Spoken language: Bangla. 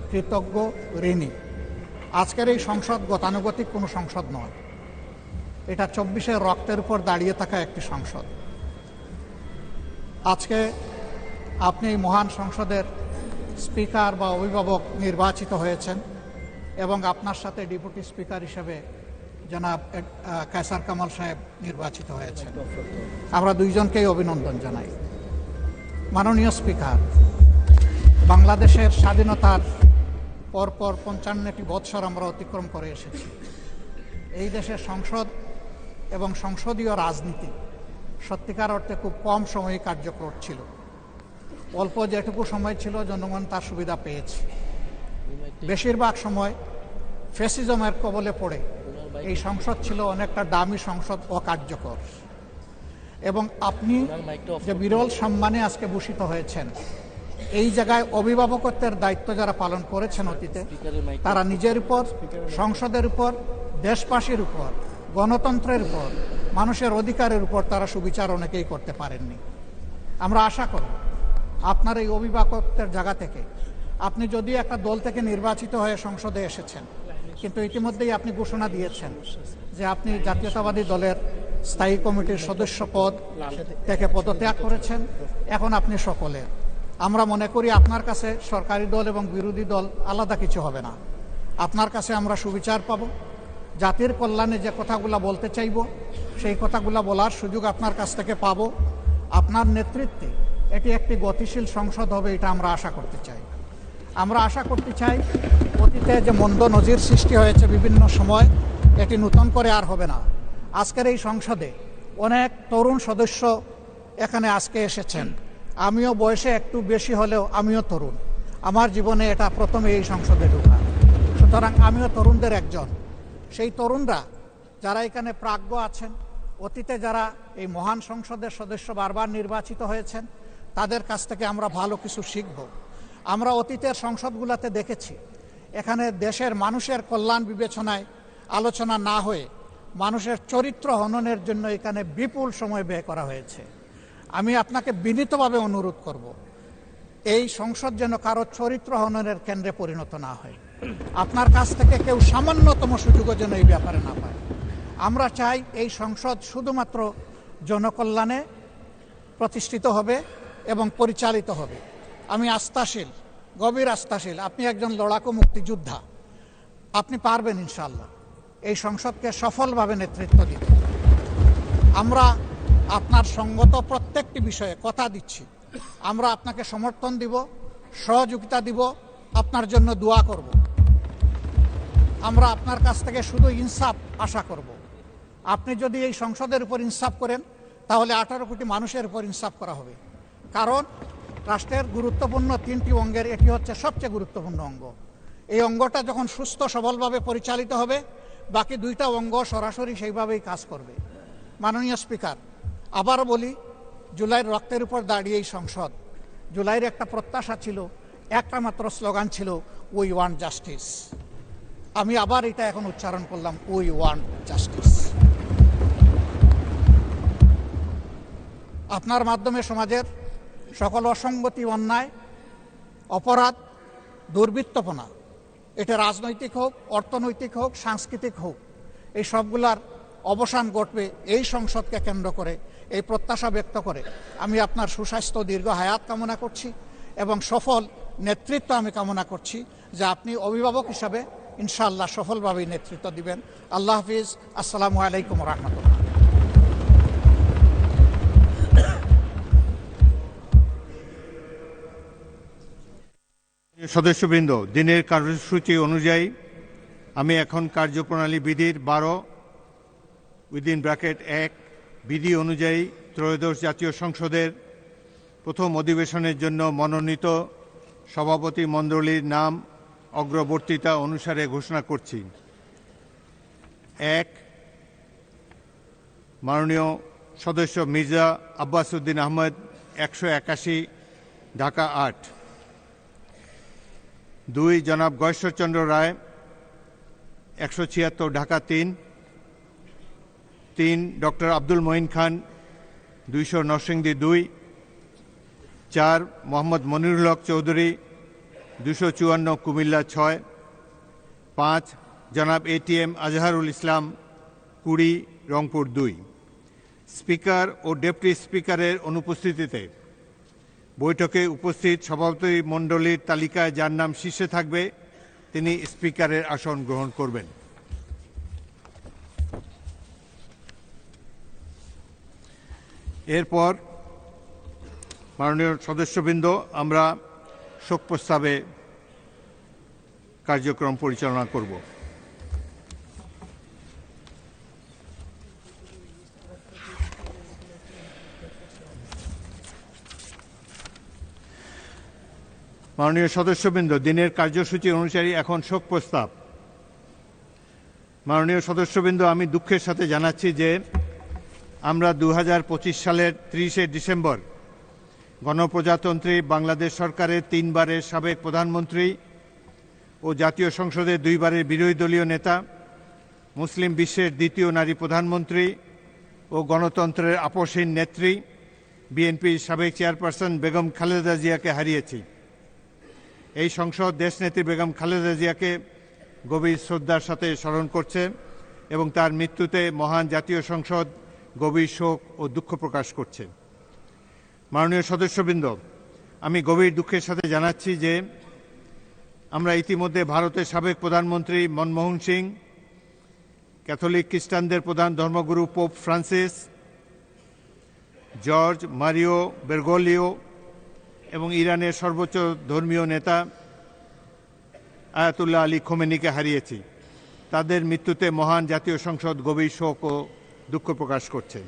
কৃতজ্ঞ ঋণী। আজকের এই সংসদ গতানুগতিক কোনো সংসদ নয়, এটা 24-এর রক্তের উপর দাঁড়িয়ে থাকা একটি সংসদ। আজকে আপনি এই মহান সংসদের স্পিকার বা অভিভাবক নির্বাচিত হয়েছেন এবং আপনার সাথে ডেপুটি স্পিকার হিসেবে জনাব কায়সার কামাল সাহেব নির্বাচিত হয়েছেন। আমরা দুইজনকেই অভিনন্দন জানাই। মাননীয় স্পিকার, বাংলাদেশের স্বাধীনতার পরপর 55টি বৎসর আমরা অতিক্রম করে এসেছি। এই দেশের সংসদ এবং সংসদীয় রাজনীতি সত্যিকার অর্থে খুব কম সময়ে কার্যকর ছিল। অল্প যেটুকু সময় ছিল জনগণ তার সুবিধা পেয়েছে। বেশিরভাগ সময় ফ্যাসিজমের কবলে পড়ে এই সংসদ ছিল অনেকটা দামি সংসদ, অকার্যকর। এবং আপনি যে বিরল সম্মানে আজকে ভূষিত হয়েছেন, এই জায়গায় অভিভাবকত্বের দায়িত্ব যারা পালন করেছেন অতীতে, তারা নিজের উপর, সংসদের উপর, দেশবাসীর উপর, গণতন্ত্রের উপর, মানুষের অধিকারের উপর তারা সুবিচার অনেকেই করতে পারেননি। আমরা আশা করব আপনার এই অভিভাবকত্বের জায়গা থেকে, আপনি যদি একটা দল থেকে নির্বাচিত হয়ে সংসদে এসেছেন, কিন্তু ইতিমধ্যেই আপনি ঘোষণা দিয়েছেন যে আপনি জাতীয়তাবাদী দলের স্থায়ী কমিটির সদস্য পদ থেকে পদত্যাগ করেছেন। এখন আপনি সকলের, আমরা মনে করি আপনার কাছে সরকারি দল এবং বিরোধী দল আলাদা কিছু হবে না। আপনার কাছে আমরা সুবিচার পাব, জাতির কল্যাণে যে কথাগুলো বলতে চাইব সেই কথাগুলো বলার সুযোগ আপনার কাছ থেকে পাব। আপনার নেতৃত্বে এটি একটি গতিশীল সংসদ হবে, এটা আমরা আশা করতে চাই। আমরা আশা করতে চাই অতীতে যে মন্দ নজির সৃষ্টি হয়েছে বিভিন্ন সময়, এটি নতুন করে আর হবে না। আজকের এই সংসদে অনেক তরুণ সদস্য এখানে আজকে এসেছেন। আমিও বয়সে একটু বেশি হলেও আমিও তরুণ। আমার জীবনে এটা প্রথমে এই সংসদে ঢোকা, সুতরাং আমিও তরুণদের একজন। সেই তরুণরা যারা এখানে প্রাজ্ঞ আছেন, অতীতে যারা এই মহান সংসদের সদস্য বারবার নির্বাচিত হয়েছেন, তাদের কাছ থেকে আমরা ভালো কিছু শিখব। আমরা অতীতের সংসদগুলোতে দেখেছি এখানে দেশের মানুষের কল্যাণ বিবেচনায় আলোচনা না হয়ে মানুষের চরিত্র হননের জন্য এখানে বিপুল সময় ব্যয় করা হয়েছে। আমি আপনাকে বিনীতভাবে অনুরোধ করব, এই সংসদ যেন কারো চরিত্র হননের কেন্দ্রে পরিণত না হয়। আপনার কাছ থেকে কেউ সামান্যতম সুযোগও যেন এই ব্যাপারে না পায়। আমরা চাই এই সংসদ শুধুমাত্র জনকল্যাণে প্রতিষ্ঠিত হবে এবং পরিচালিত হবে। আমি আস্থাশীল, গভীর আস্থাশীল, আপনি একজন লড়াকু মুক্তিযোদ্ধা, আপনি পারবেন ইনশাআল্লাহ এই সংসদকে সফলভাবে নেতৃত্ব দিতে। আমরা আপনার সঙ্গত প্রত্যেকটি বিষয়ে কথা দিচ্ছি, আমরা আপনাকে সমর্থন দিব, সহযোগিতা দিব, আপনার জন্য দোয়া করব। আমরা আপনার কাছ থেকে শুধু ইনসাফ আশা করব। আপনি যদি এই সংসদের উপর ইনসাফ করেন, তাহলে 18 কোটি মানুষের উপর ইনসাফ করা হবে। কারণ রাষ্ট্রের গুরুত্বপূর্ণ 3টি অঙ্গের এটি হচ্ছে সবচেয়ে গুরুত্বপূর্ণ অঙ্গ। এই অঙ্গটা যখন সুস্থ সবলভাবে পরিচালিত হবে, বাকি 2টা অঙ্গ সরাসরি সেইভাবেই কাজ করবে। মাননীয় স্পিকার, আবারও বলি, জুলাইয়ের রক্তের উপর দাঁড়িয়ে এই সংসদ, জুলাইয়ের একটা প্রত্যাশা ছিল, একটা মাত্র স্লোগান ছিল, উই ওয়ান্ট জাস্টিস। আমি আবার এটা এখন উচ্চারণ করলাম, উই ওয়ান্ট জাস্টিস। আপনার মাধ্যমে সমাজের সকল অসঙ্গতি, অন্যায়, অপরাধ, দুর্বৃত্তপনা, এটা রাজনৈতিক হোক, অর্থনৈতিক হোক, সাংস্কৃতিক হোক, এই সবগুলার অবসান ঘটবে এই সংসদকে কেন্দ্র করে। এই প্রত্যাশা ব্যক্ত করে আমি আপনার সুস্বাস্থ্য, দীর্ঘ হায়াত কামনা করছি এবং সফল নেতৃত্ব আমি কামনা করছি, যে আপনি অভিভাবক হিসাবে ইনশাআল্লাহ সফলভাবেই নেতৃত্ব দিবেন। আল্লাহ হাফিজ। আসসালামু আলাইকুম রহমতুল্লাহ। সদস্যবৃন্দ, দিনের কার্যসূচি অনুযায়ী আমি এখন কার্যপ্রণালী বিধির 12(1) বিধি অনুযায়ী ত্রয়োদশ জাতীয় সংসদের প্রথম অধিবেশনের জন্য মনোনীত সভাপতি মণ্ডলীর নাম অগ্রবর্তীতা অনুসারে ঘোষণা করছি। 1, মাননীয় সদস্য মির্জা আব্বাস উদ্দিন আহমেদ, 181, ঢাকা 8। 2, জনাব গয়েশ্বরচন্দ্র রায়, 176, ঢাকা 3। 3, ডক্টর আব্দুল মঈন খান, 200, নরসিংদী 2। 4, মোহাম্মদ মনিরুল হক চৌধুরী, 254 কুমিল্লা 6, 5 জনাব ATM আজহারুল ইসলাম 20 রংপুর 2। স্পিকার ও ডেপুটি স্পিকারের অনুপস্থিতিতে বৈঠকে উপস্থিত সভাপতি মণ্ডলীর তালিকায় যার নাম শীর্ষে থাকবে তিনি স্পিকারের আসন গ্রহণ করবেন। এরপর মাননীয় সদস্যবৃন্দ, আমরা শোক প্রস্তাবে কার্যক্রম পরিচালনা করব। মাননীয় সদস্যবৃন্দ, দিনের কার্যসূচি অনুসারে এখন শোক প্রস্তাব। মাননীয় সদস্যবৃন্দ, আমি দুঃখের সাথে জানাচ্ছি যে আমরা 2025 সালের 30শে ডিসেম্বর গণপ্রজাতন্ত্রী বাংলাদেশ সরকারের 3 বারের সাবেক প্রধানমন্ত্রী ও জাতীয় সংসদের 2 বারের বিরোধী দলীয় নেতা, মুসলিম বিশ্বের দ্বিতীয় নারী প্রধানমন্ত্রী ও গণতন্ত্রের আপসহীন নেত্রী বিএনপির সাবেক চেয়ারপারসন বেগম খালেদা জিয়াকে হারিয়েছি। এই সংসদ দেশনেত্রী বেগম খালেদা জিয়াকে গভীর শ্রদ্ধার সাথে স্মরণ করছে এবং তার মৃত্যুতে মহান জাতীয় সংসদ গভীর শোক ও দুঃখ প্রকাশ করছে। মাননীয় সদস্যবৃন্দ, আমি গভীর দুঃখের সাথে জানাচ্ছি যে আমরা ইতিমধ্যে ভারতের সাবেক প্রধানমন্ত্রী মনমোহন সিং, ক্যাথলিক খ্রিস্টানদের প্রধান ধর্মগুরু পোপ ফ্রান্সিস, জর্জ মারিও বেরগোলিও এবং ইরানের সর্বোচ্চ ধর্মীয় নেতা আয়াতুল্লাহ আলী খোমেনিকে হারিয়েছি। তাদের মৃত্যুতে মহান জাতীয় সংসদ গভীর শোক ও দুঃখ প্রকাশ করছে।